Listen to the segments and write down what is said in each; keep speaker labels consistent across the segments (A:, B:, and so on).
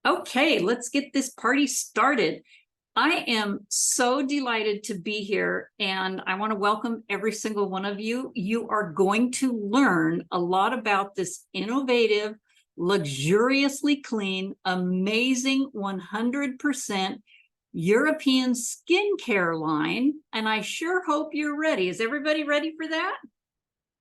A: Okay, let's get this party started. I am so delighted to be here, and I want to welcome every single one of you. You are going to learn a lot about this innovative, luxuriously clean, amazing 100% European skincare line, and I sure hope you're ready. Is everybody ready for that?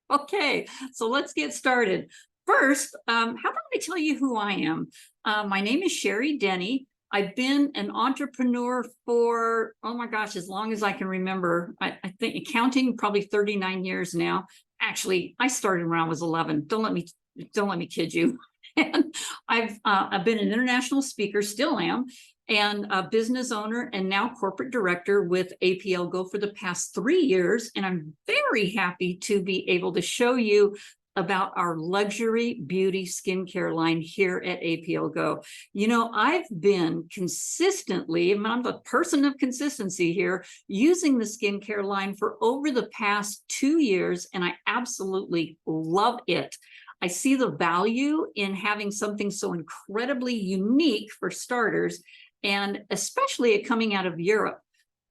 A: Okay, so let's get started. First, how about I tell you who I am? My name is Sherry Denny. I've been an entrepreneur for, oh my gosh, as long as I can remember. I think counting probably 39 years now. Actually, I started when I was 11. Don't let me kid you. And I've been an international speaker, still am, and a business owner and now corporate director with APLGO for the past 3 years. And I'm very happy to be able to show you about our luxury beauty skincare line here at APLGO. You know, I've been consistently, I'm the person of consistency here, using the skincare line for over the past 2 years, and I absolutely love it. I see the value in having something so incredibly unique for starters, and especially it coming out of Europe.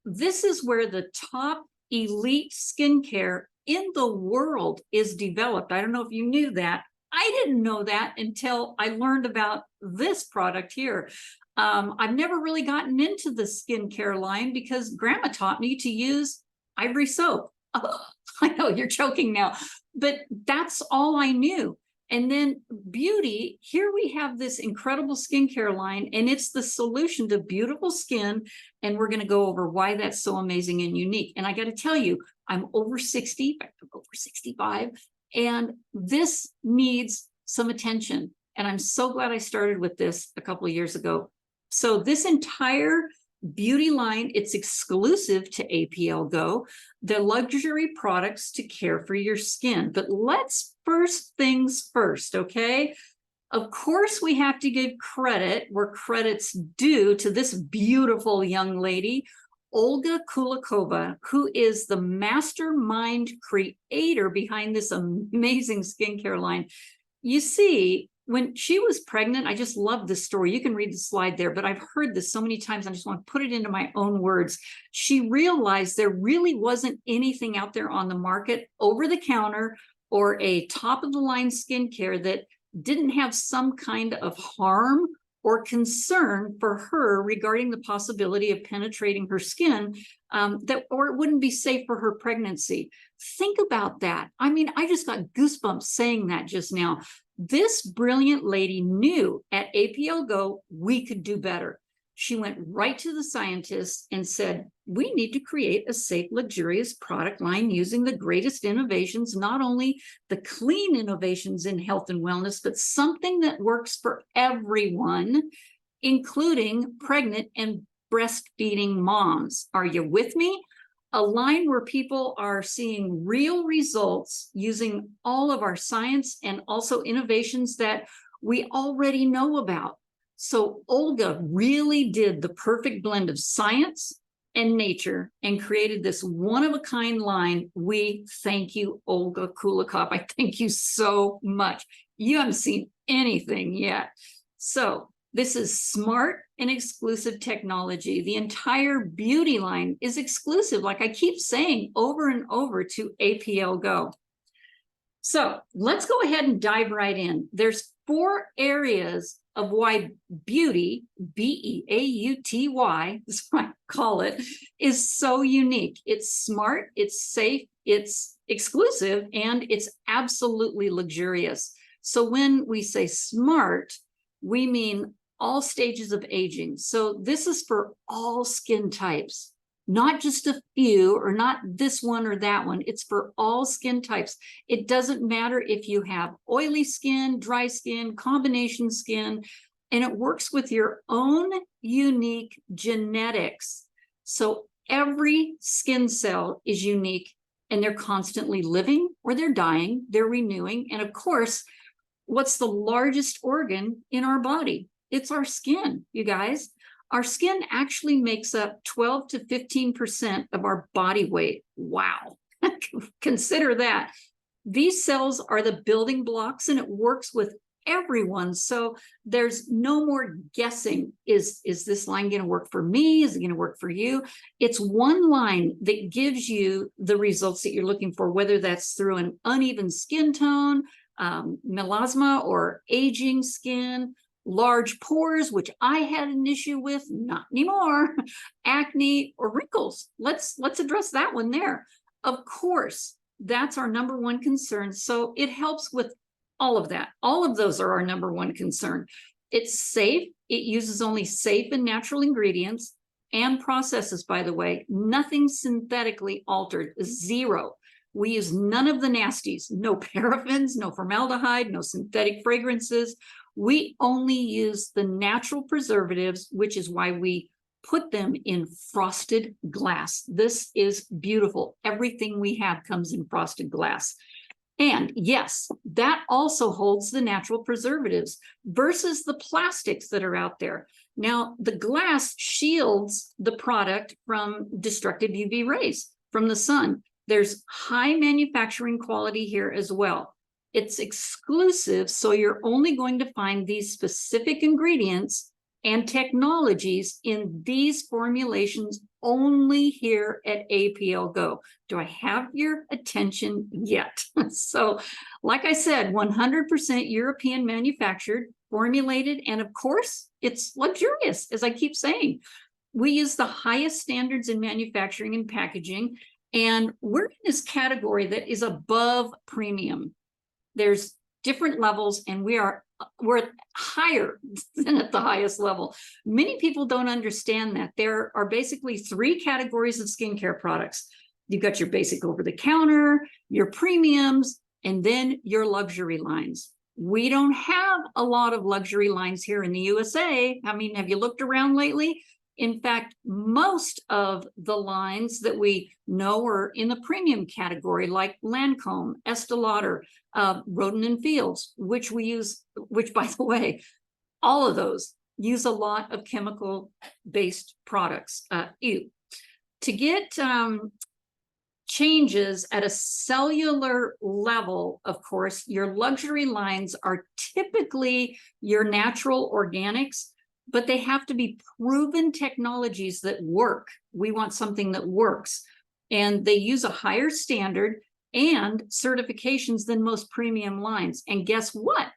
A: This is where the top elite skincare in the world is developed. I don't know if you knew that. I didn't know that until I learned about this product here. I've never really gotten into the skincare line because Grandma taught me to use ivory soap. Oh, I know you're choking now, but that's all I knew. And then beauty, here we have this incredible skincare line, and it's the solution to beautiful skin. And we're going to go over why that's so amazing and unique. And I got to tell you, I'm over 60, I'm over 65, and this needs some attention. And I'm so glad I started with this a couple of years ago. So this entire beauty line, it's exclusive to APLGO. They're luxury products to care for your skin. But let's first things first, okay? Of course, we have to give credit where credit's due to this beautiful young lady, Olga Kulakova, who is the mastermind creator behind this amazing skincare line. You see, when she was pregnant, I just love this story. You can read the slide there, but I've heard this so many times. I just want to put it into my own words. She realized there really wasn't anything out there on the market, over the counter, or a top of the line skincare that didn't have some kind of harm or concern for her regarding the possibility of penetrating her skin, or it wouldn't be safe for her pregnancy. Think about that. I mean, I just got goosebumps saying that just now. This brilliant lady knew at APLGO we could do better. She went right to the scientists and said, we need to create a safe, luxurious product line using the greatest innovations, not only the clean innovations in health and wellness, but something that works for everyone, including pregnant and breastfeeding moms. Are you with me? A line where people are seeing real results using all of our science and also innovations that we already know about. So Olga really did the perfect blend of science and nature and created this one-of-a-kind line. We thank you, Olga Kulakov. I thank you so much. You haven't seen anything yet. So this is smart and exclusive technology. The entire beauty line is exclusive, like I keep saying over and over, to APLGO. So let's go ahead and dive right in. There's 4 areas of why beauty, B-E-A-U-T-Y, that's what I call it, is so unique. It's smart, it's safe, it's exclusive, and it's absolutely luxurious. So when we say smart, we mean all stages of aging. So this is for all skin types, not just a few, or not this one or that one. It's for all skin types. It doesn't matter if you have oily skin, dry skin, combination skin, and it works with your own unique genetics. So every skin cell is unique, and they're constantly living, or they're dying, they're renewing. And of course, what's the largest organ in our body? It's our skin, you guys. Our skin actually makes up 12 to 15% of our body weight. Wow. Consider that. These cells are the building blocks, and it works with everyone. So there's no more guessing. Is this line going to work for me? Is it going to work for you? It's one line that gives you the results that you're looking for, whether that's through an uneven skin tone, melasma or aging skin, large pores, which I had an issue with, not anymore, acne or wrinkles. Let's address that one there. Of course, that's our number one concern. So it helps with all of that. All of those are our number one concern. It's safe. It uses only safe and natural ingredients and processes, by the way, nothing synthetically altered, zero. We use none of the nasties, no parabens, no formaldehyde, no synthetic fragrances. We only use the natural preservatives, which is why we put them in frosted glass. This is beautiful. Everything we have comes in frosted glass. And yes, that also holds the natural preservatives versus the plastics that are out there. Now, the glass shields the product from destructive UV rays from the sun. There's high manufacturing quality here as well. It's exclusive, so you're only going to find these specific ingredients and technologies in these formulations only here at APLGO. Do I have your attention yet? So, like I said, 100% European manufactured, formulated, and of course, it's luxurious, as I keep saying. We use the highest standards in manufacturing and packaging, and we're in this category that is above premium. There's different levels, and we're higher than at the highest level. Many people don't understand that. There are basically three categories of skincare products. You've got your basic over-the-counter, your premiums, and then your luxury lines. We don't have a lot of luxury lines here in the USA. I mean, have you looked around lately? In fact, most of the lines that we know are in the premium category, like Lancome, Estee Lauder, Roden & Fields, which we use, which, by the way, all of those use a lot of chemical-based products. To get changes at a cellular level, of course, your luxury lines are typically your natural organics, but they have to be proven technologies that work. We want something that works. And they use a higher standard and certifications than most premium lines. And guess what?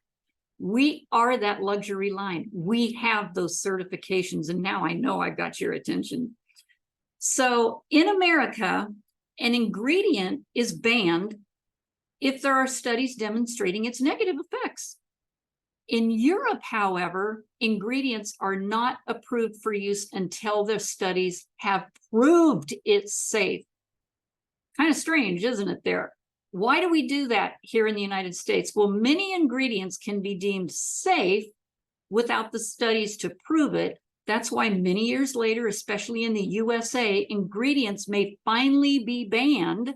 A: We are that luxury line. We have those certifications. And now I know I got your attention. So in America, an ingredient is banned if there are studies demonstrating its negative effects. In Europe, however, ingredients are not approved for use until the studies have proved it's safe. Kind of strange, isn't it there? Why do we do that here in the United States? Well, many ingredients can be deemed safe without the studies to prove it. That's why many years later, especially in the USA, ingredients may finally be banned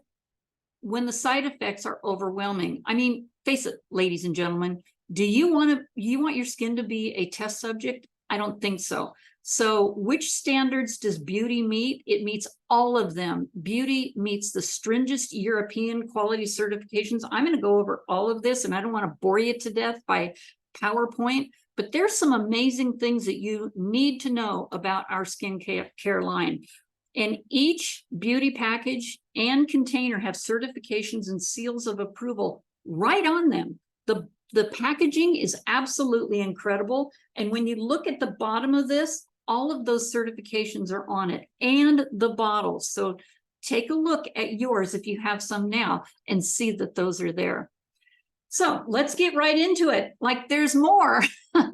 A: when the side effects are overwhelming. I mean, face it, ladies and gentlemen, do you want your skin to be a test subject? I don't think so. So which standards does beauty meet? It meets all of them. Beauty meets the stringent European quality certifications. I'm going to go over all of this, and I don't want to bore you to death by PowerPoint, but there's some amazing things that you need to know about our skincare line. And each beauty package and container have certifications and seals of approval right on them. The packaging is absolutely incredible. And when you look at the bottom of this, all of those certifications are on it, and the bottles. So take a look at yours if you have some now and see that those are there. So let's get right into it. Like, there's more.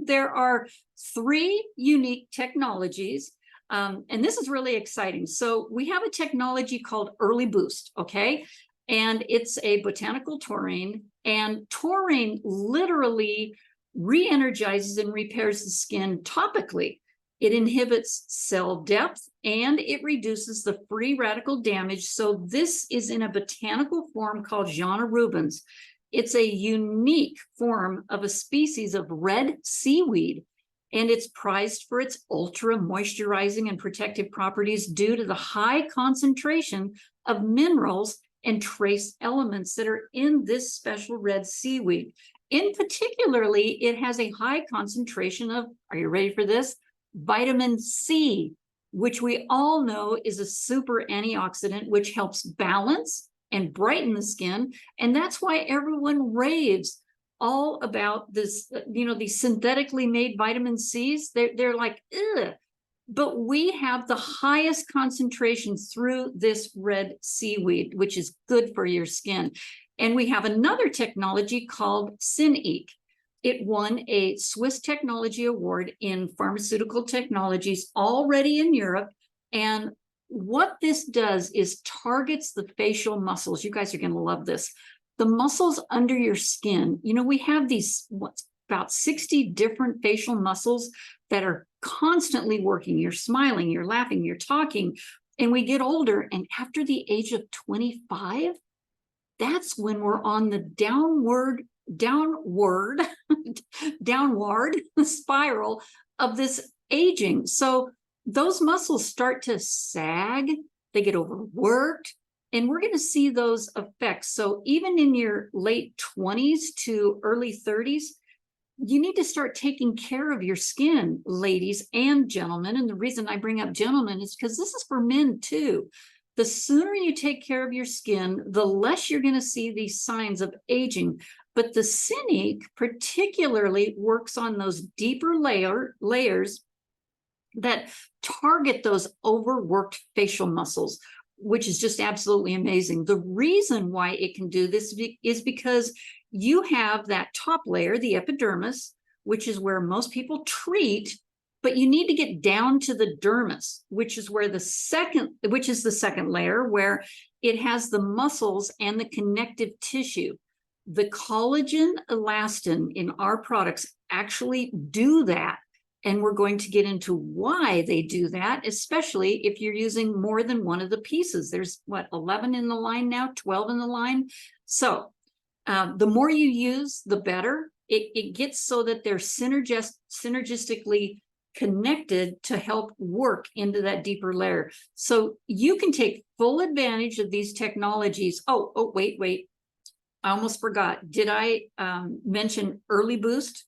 A: There are 3 unique technologies. And this is really exciting. So we have a technology called Early Boost, okay? And it's a botanical taurine, and taurine literally re-energizes and repairs the skin topically. It inhibits cell depth, and it reduces the free radical damage. So this is in a botanical form called Jana rubens. It's a unique form of a species of red seaweed, and it's prized for its ultra moisturizing and protective properties due to the high concentration of minerals and trace elements that are in this special red seaweed. In particularly, it has a high concentration of, are you ready for this? Vitamin C, which we all know is a super antioxidant, which helps balance and brighten the skin. And that's why everyone raves all about this, these synthetically made vitamin C's. They're like, ugh. But we have the highest concentrations through this red seaweed, which is good for your skin. And we have another technology called Syneek. It won a Swiss Technology Award in pharmaceutical technologies already in Europe. And what this does is targets the facial muscles. You guys are going to love this. The muscles under your skin. We have these, about 60 different facial muscles that are constantly working. You're smiling, you're laughing, you're talking, and we get older. And after the age of 25, that's when we're on the downward spiral of this aging. So those muscles start to sag, they get overworked, and we're going to see those effects. So even in your late 20s to early 30s, you need to start taking care of your skin, ladies and gentlemen. And the reason I bring up gentlemen is because this is for men too. The sooner you take care of your skin, the less you're going to see these signs of aging. But the Syneek particularly works on those deeper layers that target those overworked facial muscles, which is just absolutely amazing. The reason why it can do this is because you have that top layer, the epidermis, which is where most people treat, but you need to get down to the dermis, which is the second layer, where it has the muscles and the connective tissue. The collagen elastin in our products actually do that. And we're going to get into why they do that, especially if you're using more than one of the pieces. There's 11 in the line now, 12 in the line. So the more you use, the better. It gets so that they're synergistically connected to help work into that deeper layer. So you can take full advantage of these technologies. Oh, wait. I almost forgot. Did I mention Early Boost?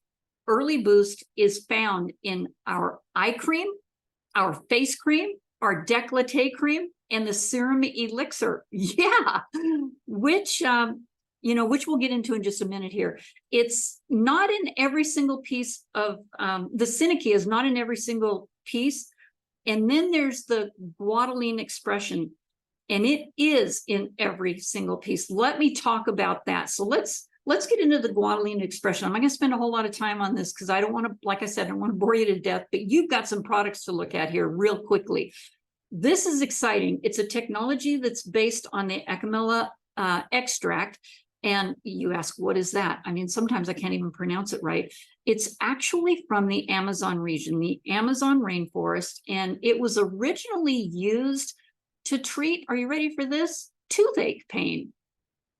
A: Early Boost is found in our eye cream, our face cream, our décolleté cream, and the serum elixir. Yeah, which we'll get into in just a minute here. It's not in every single piece of the Syneek is not in every single piece. And then there's the guanylene expression, and it is in every single piece. Let me talk about that. So let's get into the guanylene expression. I'm not going to spend a whole lot of time on this because I don't want to, like I said, I don't want to bore you to death, but you've got some products to look at here real quickly. This is exciting. It's a technology that's based on the Acamella extract. And you ask, what is that? I mean, sometimes I can't even pronounce it right. It's actually from the Amazon region, the Amazon rainforest. And it was originally used to treat, are you ready for this? Toothache pain.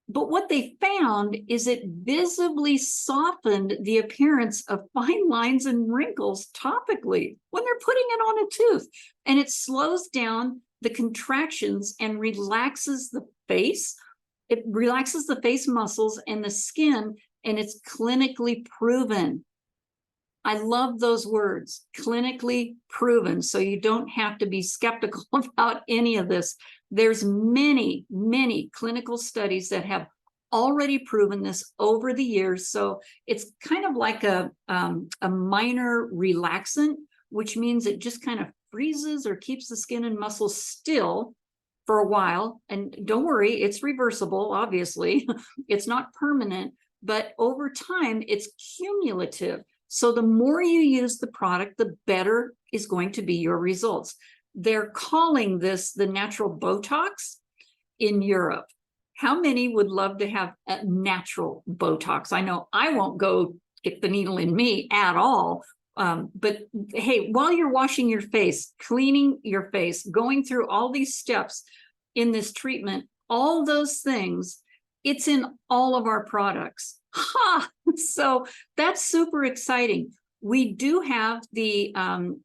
A: But what they found is it visibly softened the appearance of fine lines and wrinkles topically when they're putting it on a tooth. And it slows down the contractions and relaxes the face. It relaxes the face muscles and the skin, and it's clinically proven. I love those words, clinically proven, so you don't have to be skeptical about any of this. There's many, many clinical studies that have already proven this over the years. So it's kind of like a minor relaxant, which means it just kind of freezes or keeps the skin and muscles still for a while. And don't worry, it's reversible, obviously. It's not permanent, but over time, it's cumulative. So the more you use the product, the better is going to be your results. They're calling this the natural Botox in Europe. How many would love to have a natural Botox? I know I won't go get the needle in me at all. But hey, while you're washing your face, cleaning your face, going through all these steps in this treatment, all those things, it's in all of our products. Ha! So that's super exciting. We do have the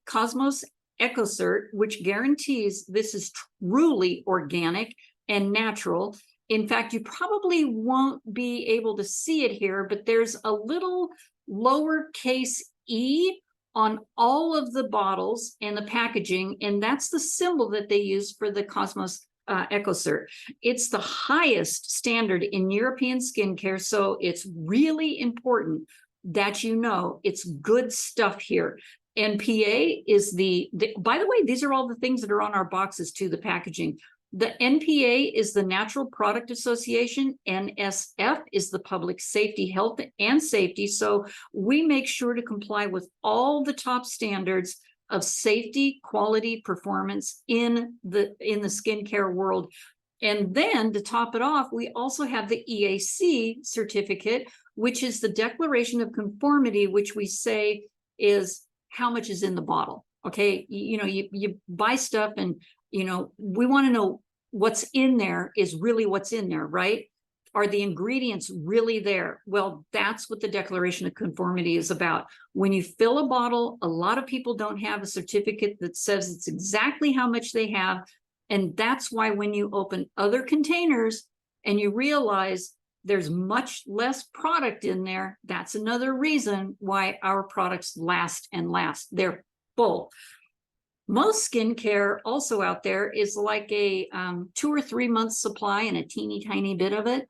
A: Cosmos EcoCert, which guarantees this is truly organic and natural. In fact, you probably won't be able to see it here, but there's a little lowercase e on all of the bottles and the packaging, and that's the symbol that they use for the Cosmos EcoCert. It's the highest standard in European skincare, so it's really important that you know it's good stuff here. NPA is by the way, these are all the things that are on our boxes too, the packaging. The NPA is the Natural Product Association. NSF is the Public Safety, Health and Safety. So we make sure to comply with all the top standards of safety, quality, performance in the skincare world. And then to top it off, we also have the EAC certificate, which is the Declaration of Conformity, which we say is how much is in the bottle. Okay, you buy stuff and we want to know what's in there is really what's in there, right? Are the ingredients really there? Well, that's what the Declaration of Conformity is about. When you fill a bottle, a lot of people don't have a certificate that says it's exactly how much they have. And that's why when you open other containers and you realize there's much less product in there, that's another reason why our products last and last. They're full. Most skincare also out there is like a 2 or 3 month supply and a teeny tiny bit of it.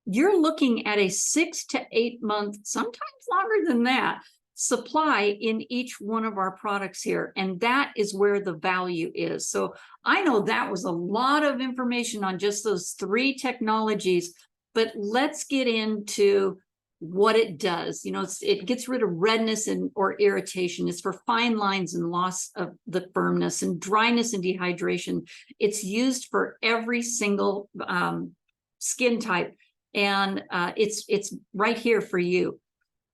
A: You're looking at a 6 to 8 month, sometimes longer than that, supply in each one of our products here. And that is where the value is. So I know that was a lot of information on just those 3 technologies, but let's get into what it does. It gets rid of redness or irritation. It's for fine lines and loss of the firmness and dryness and dehydration. It's used for every single skin type, and it's right here for you.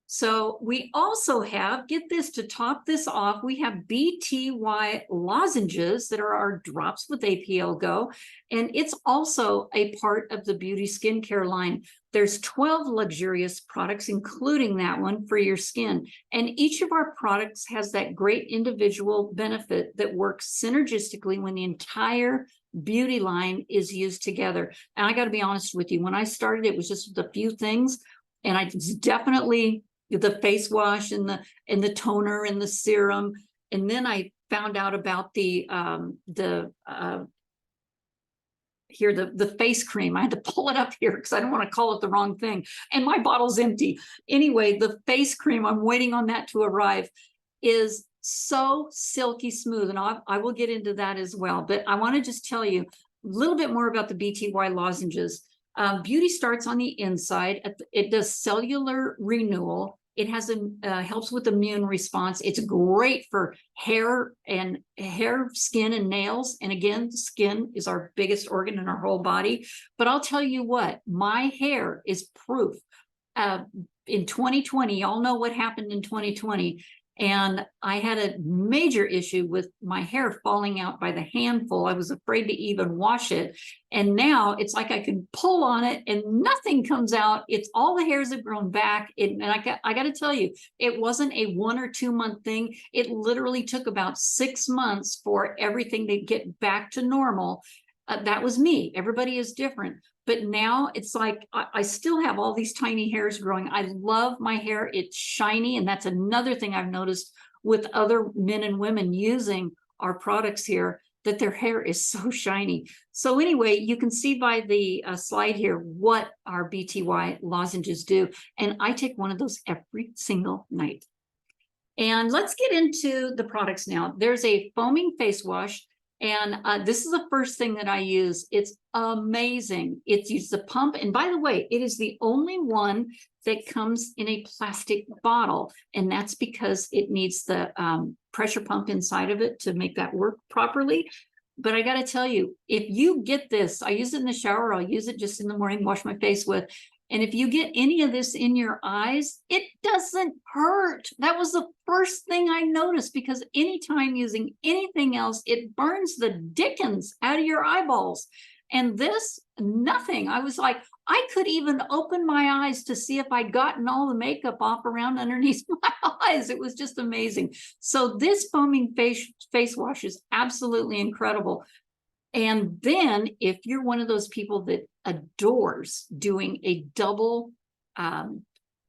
A: So we also have, get this, to top this off, we have BTY lozenges that are our drops with APLGO, and it's also a part of the beauty skincare line. There's 12 luxurious products, including that one for your skin. And each of our products has that great individual benefit that works synergistically when the entire beauty line is used together. And I got to be honest with you, when I started, it was just a few things, and I definitely the face wash and the toner and the serum. And then I found out about the face cream. I had to pull it up here because I don't want to call it the wrong thing. And my bottle's empty. Anyway, the face cream, I'm waiting on that to arrive, is so silky smooth. And I will get into that as well. But I want to just tell you a little bit more about the BTY lozenges. Beauty starts on the inside. It does cellular renewal. It has helps with immune response. It's great for hair, skin, and nails. And again, the skin is our biggest organ in our whole body. But I'll tell you what, my hair is proof. In 2020, y'all know what happened in 2020. And I had a major issue with my hair falling out by the handful. I was afraid to even wash it. And now it's like I can pull on it and nothing comes out. It's all the hairs have grown back. And I got to tell you, it wasn't a 1 or 2 month thing. It literally took about 6 months for everything to get back to normal. That was me. Everybody is different. But now it's like I still have all these tiny hairs growing. I love my hair. It's shiny. And that's another thing I've noticed with other men and women using our products here, that their hair is so shiny. So anyway, you can see by the slide here what our BTY lozenges do. And I take one of those every single night. And let's get into the products now. There's a foaming face wash. And this is the first thing that I use. It's amazing. It's used the pump. And by the way, it is the only one that comes in a plastic bottle. And that's because it needs the pressure pump inside of it to make that work properly. But I got to tell you, if you get this, I use it in the shower. I'll use it just in the morning, wash my face with. And if you get any of this in your eyes, it doesn't hurt. That was the first thing I noticed, because anytime using anything else, it burns the dickens out of your eyeballs. And this, nothing. I was like, I could even open my eyes to see if I'd gotten all the makeup off around underneath my eyes. It was just amazing. So this foaming face wash is absolutely incredible. And then if you're one of those people that adores doing a double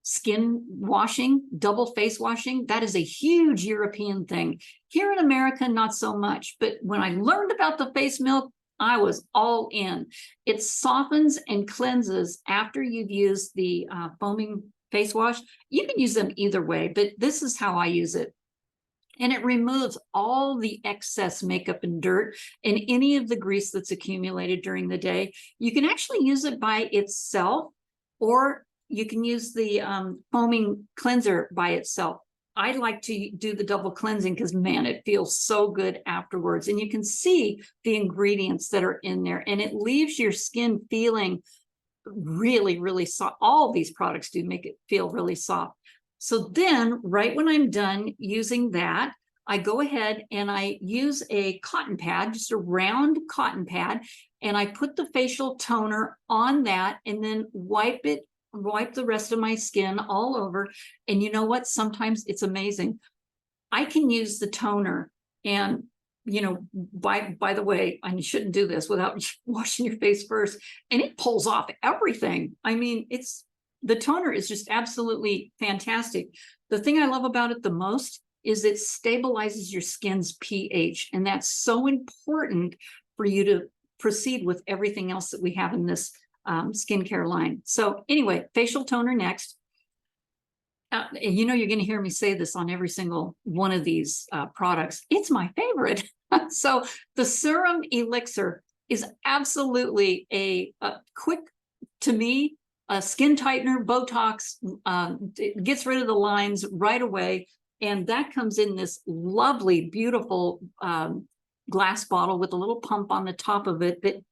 A: skin washing, double face washing, that is a huge European thing. Here in America, not so much. But when I learned about the face milk, I was all in. It softens and cleanses after you've used the foaming face wash. You can use them either way, but this is how I use it. And it removes all the excess makeup and dirt and any of the grease that's accumulated during the day. You can actually use it by itself, or you can use the foaming cleanser by itself. I like to do the double cleansing because, man, it feels so good afterwards. And you can see the ingredients that are in there, and it leaves your skin feeling really, really soft. All these products do make it feel really soft. So then right when I'm done using that, I go ahead and I use a cotton pad, just a round cotton pad, and I put the facial toner on that and then wipe the rest of my skin all over. And you know what? Sometimes it's amazing. I can use the toner, and by the way, I shouldn't do this without washing your face first, and it pulls off everything. I mean, the toner is just absolutely fantastic. The thing I love about it the most is it stabilizes your skin's pH, and that's so important for you to proceed with everything else that we have in this skincare line. So anyway, facial toner next. You're going to hear me say this on every single one of these products. It's my favorite. So the Serum Elixir is absolutely a quick, to me, a skin tightener, Botox. It gets rid of the lines right away. And that comes in this lovely, beautiful glass bottle with a little pump on the top of it that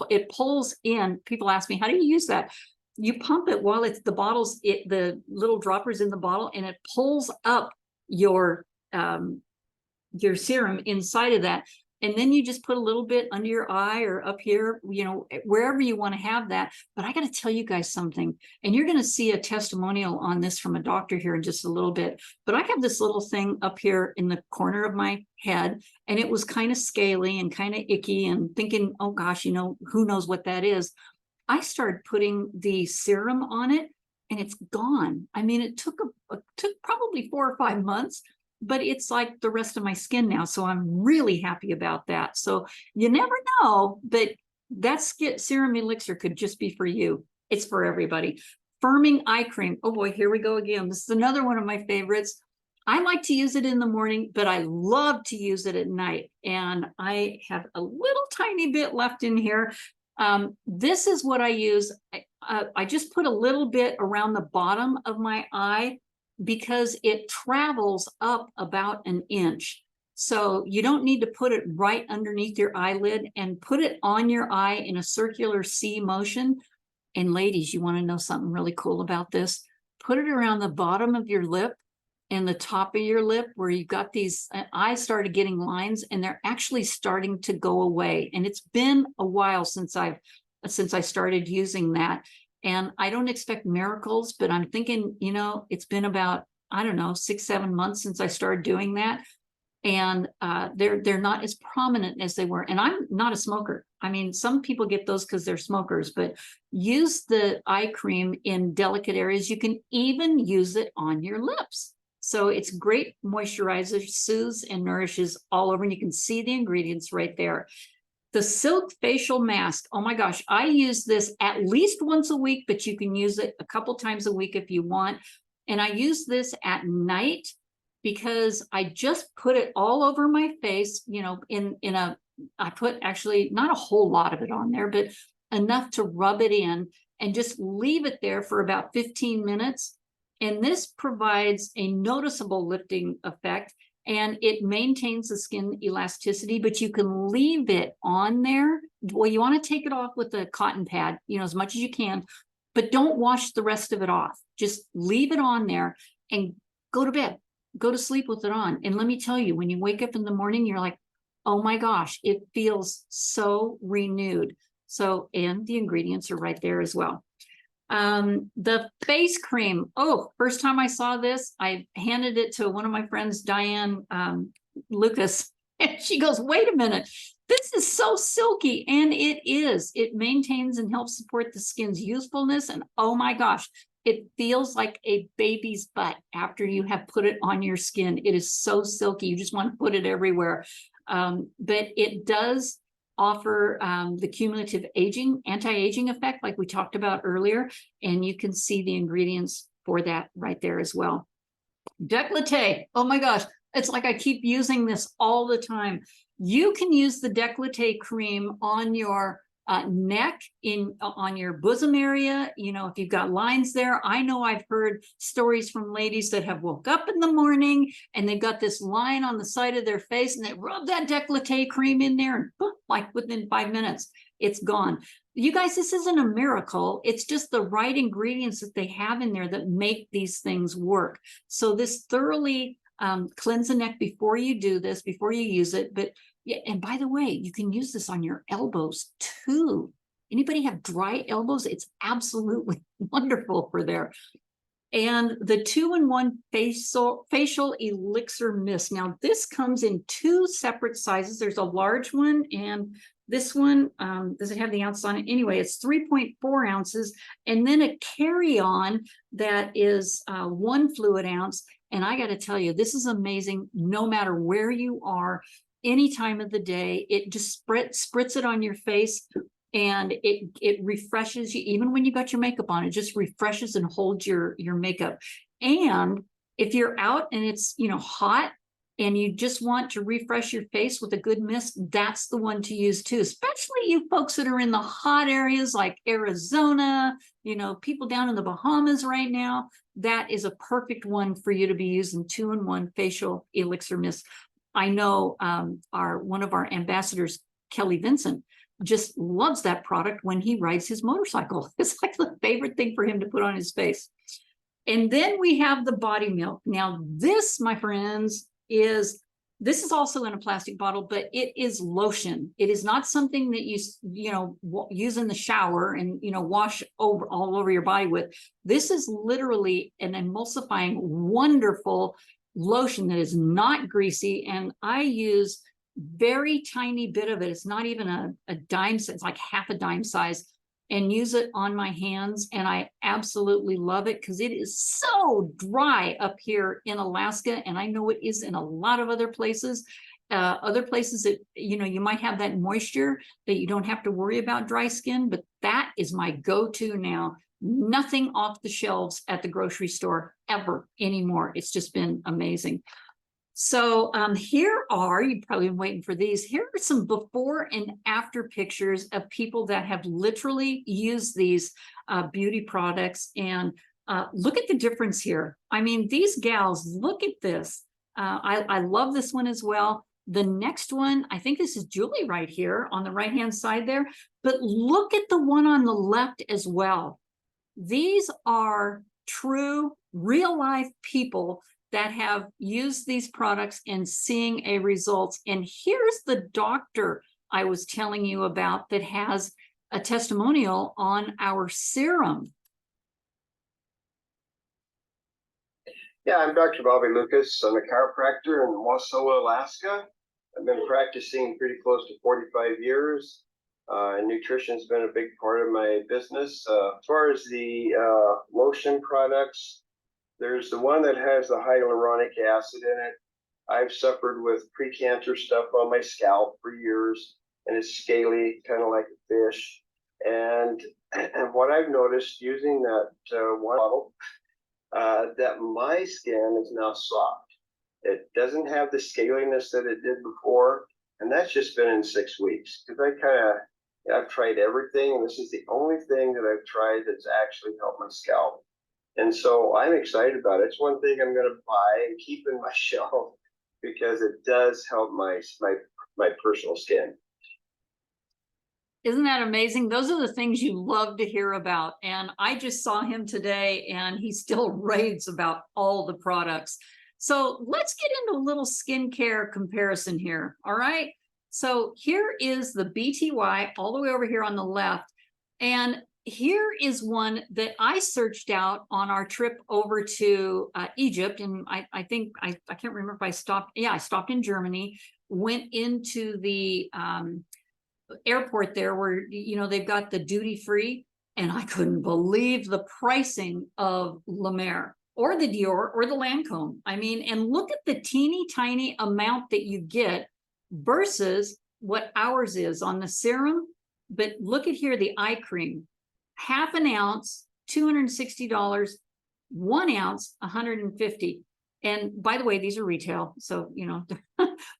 A: it pulls in. People ask me, how do you use that? You pump it while it's the bottles, the little droppers in the bottle, and it pulls up your serum inside of that. And then you just put a little bit under your eye or up here, wherever you want to have that. But I got to tell you guys something, and you're going to see a testimonial on this from a doctor here in just a little bit. But I have this little thing up here in the corner of my head, and it was kind of scaly and kind of icky, and thinking, oh gosh, who knows what that is. I started putting the serum on it, and it's gone. I mean, it took probably 4 or 5 months, but it's like the rest of my skin now. So I'm really happy about that. So you never know, but that Serum Elixir could just be for you. It's for everybody. Firming eye cream. Oh boy, here we go again. This is another one of my favorites. I like to use it in the morning, but I love to use it at night. And I have a little tiny bit left in here. This is what I use. I just put a little bit around the bottom of my eye because it travels up about an inch. So you don't need to put it right underneath your eyelid, and put it on your eye in a circular C motion. And ladies, you want to know something really cool about this? Put it around the bottom of your lip and the top of your lip where you've got these. I started getting lines, and they're actually starting to go away. And it's been a while since I started using that. And I don't expect miracles, but I'm thinking, it's been about, I don't know, 6, 7 months since I started doing that. And they're not as prominent as they were. And I'm not a smoker. I mean, some people get those because they're smokers, but use the eye cream in delicate areas. You can even use it on your lips. So it's great moisturizer, soothes and nourishes all over. And you can see the ingredients right there. The Silk Facial Mask. Oh my gosh, I use this at least once a week, but you can use it a couple times a week if you want. And I use this at night because I just put it all over my face, I put actually not a whole lot of it on there, but enough to rub it in, and just leave it there for about 15 minutes. And this provides a noticeable lifting effect, and it maintains the skin elasticity, but you can leave it on there. Well, you want to take it off with a cotton pad, as much as you can, but don't wash the rest of it off. Just leave it on there and go to bed, go to sleep with it on. And let me tell you, when you wake up in the morning, you're like, oh my gosh, it feels so renewed. So, and the ingredients are right there as well. The face cream. Oh, first time I saw this, I handed it to one of my friends, Diane Lucas, and she goes, wait a minute, This is so silky, and it is. It maintains and helps support the skin's youthfulness, and oh my gosh, it feels like a baby's butt after you have put it on your skin. It is so silky. You just want to put it everywhere. But it does offer the cumulative anti-aging effect, like we talked about earlier, and you can see the ingredients for that right there as well. Décolleté, oh my gosh, it's like I keep using this all the time. You can use the décolleté cream on your neck, on your bosom area. You know, if you've got lines there. I know I've heard stories from ladies that have woke up in the morning and they've got this line on the side of their face, and they rub that décolleté cream in there, and boom, like within 5 minutes, it's gone. You guys, this isn't a miracle. It's just the right ingredients that they have in there that make these things work. So this thoroughly cleanse the neck before you do this, before you use it. But yeah, and by the way, you can use this on your elbows too. Anybody have dry elbows? It's absolutely wonderful for there. And the 2-in-1 facial elixir mist. Now this comes in 2 separate sizes. There's a large one, and this one, does it have the ounces on it? Anyway, it's 3.4 ounces, and then a carry-on that is 1 fluid ounce. And I got to tell you, this is amazing. No matter where you are, any time of the day, it just spritz it on your face, and it refreshes you. Even when you got your makeup on, it just refreshes and holds your makeup. And if you're out and it's, you know, hot, and you just want to refresh your face with a good mist, that's the one to use too, especially you folks that are in the hot areas like Arizona, you know, people down in the Bahamas right now. That is a perfect one for you to be using, 2-in-1 facial elixir mist. I know one of our ambassadors, Kelly Vincent, just loves that product when he rides his motorcycle. It's like the favorite thing for him to put on his face. And then we have the body milk. Now this, my friends, this is also in a plastic bottle, but it is lotion. It is not something that you use in the shower and, you know, wash all over your body with. This is literally an emulsifying, wonderful lotion that is not greasy, and I use very tiny bit of it. It's not even a dime, it's like half a dime size, and use it on my hands, and I absolutely love it because it is so dry up here in Alaska, and I know it is in a lot of other places. That, you know, you might have that moisture that you don't have to worry about dry skin, but that is my go-to now. Nothing off the shelves at the grocery store ever anymore. It's just been amazing. So here are, you've probably been waiting for these. Here are some before and after pictures of people that have literally used these beauty products. And look at the difference here. I mean, these gals, look at this. I love this one as well. The next one, I think this is Julie right here on the right-hand side there. But look at the one on the left as well. These are true, real-life people that have used these products and seeing a result. And here's the doctor I was telling you about that has a testimonial on our serum.
B: Yeah, I'm Dr. Bobby Lucas. I'm a chiropractor in Wasilla, Alaska. I've been practicing pretty close to 45 years. And nutrition's been a big part of my business. As far as the lotion products, there's the one that has the hyaluronic acid in it. I've suffered with precancer stuff on my scalp for years, and it's scaly, kind of like a fish. And what I've noticed using that one bottle, that my skin is now soft. It doesn't have the scaliness that it did before, and that's just been in 6 weeks. Because I've tried everything, and this is the only thing that I've tried that's actually helped my scalp. And so I'm excited about it. It's one thing I'm going to buy and keep in my shelf because it does help my personal skin.
A: Isn't that amazing? Those are the things you love to hear about. And I just saw him today, and he still raves about all the products. So let's get into a little skincare comparison here. All right. So here is the BTY all the way over here on the left. And here is one that I searched out on our trip over to Egypt. And I think, I can't remember if I stopped. Yeah, I stopped in Germany. went into the airport there where, you know, they've got the duty free, and I couldn't believe the pricing of La Mer or the Dior or the Lancome. I mean, and look at the teeny tiny amount that you get versus what ours is on the serum. But look at here, the eye cream, half an ounce, $260, 1 ounce, $150. And by the way, these are retail, so, you know,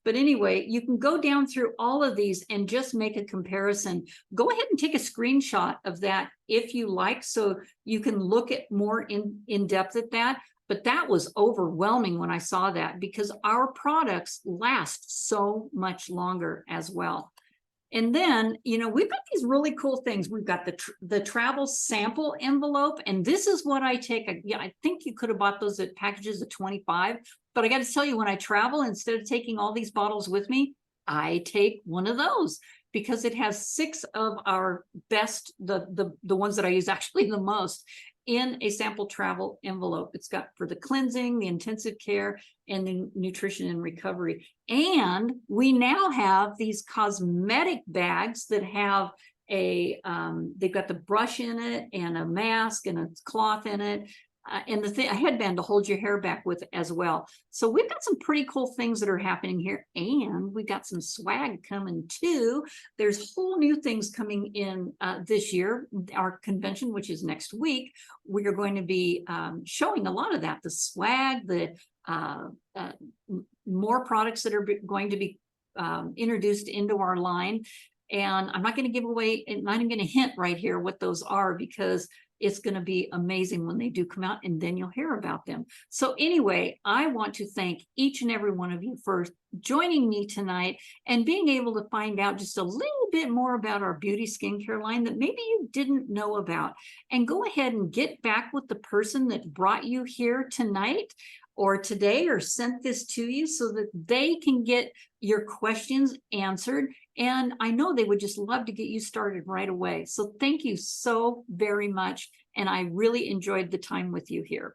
A: but anyway, you can go down through all of these and just make a comparison. Go ahead and take a screenshot of that if you like, so you can look at more in depth at that. But that was overwhelming when I saw that, because our products last so much longer as well. And then, you know, we've got these really cool things. We've got the travel sample envelope, and this is what I take. Yeah, I think you could have bought those at packages of 25, but I got to tell you, when I travel, instead of taking all these bottles with me, I take one of those, because it has 6 of our best, the ones that I use actually the most, in a sample travel envelope. It's got for the cleansing, the intensive care, and the nutrition and recovery. And we now have these cosmetic bags that have a, they've got the brush in it and a mask and a cloth in it. And a headband to hold your hair back with as well. So we've got some pretty cool things that are happening here, and we've got some swag coming too. There's whole new things coming in this year. Our convention, which is next week, we are going to be showing a lot of that, the swag, the more products that are going to be introduced into our line. And I'm not going to give away, I'm not even going to hint right here what those are, because it's going to be amazing when they do come out, and then you'll hear about them. So anyway, I want to thank each and every one of you for joining me tonight and being able to find out just a little bit more about our beauty skincare line that maybe you didn't know about. And go ahead and get back with the person that brought you here tonight or today, or sent this to you, so that they can get your questions answered. And I know they would just love to get you started right away. So thank you so very much. And I really enjoyed the time with you here.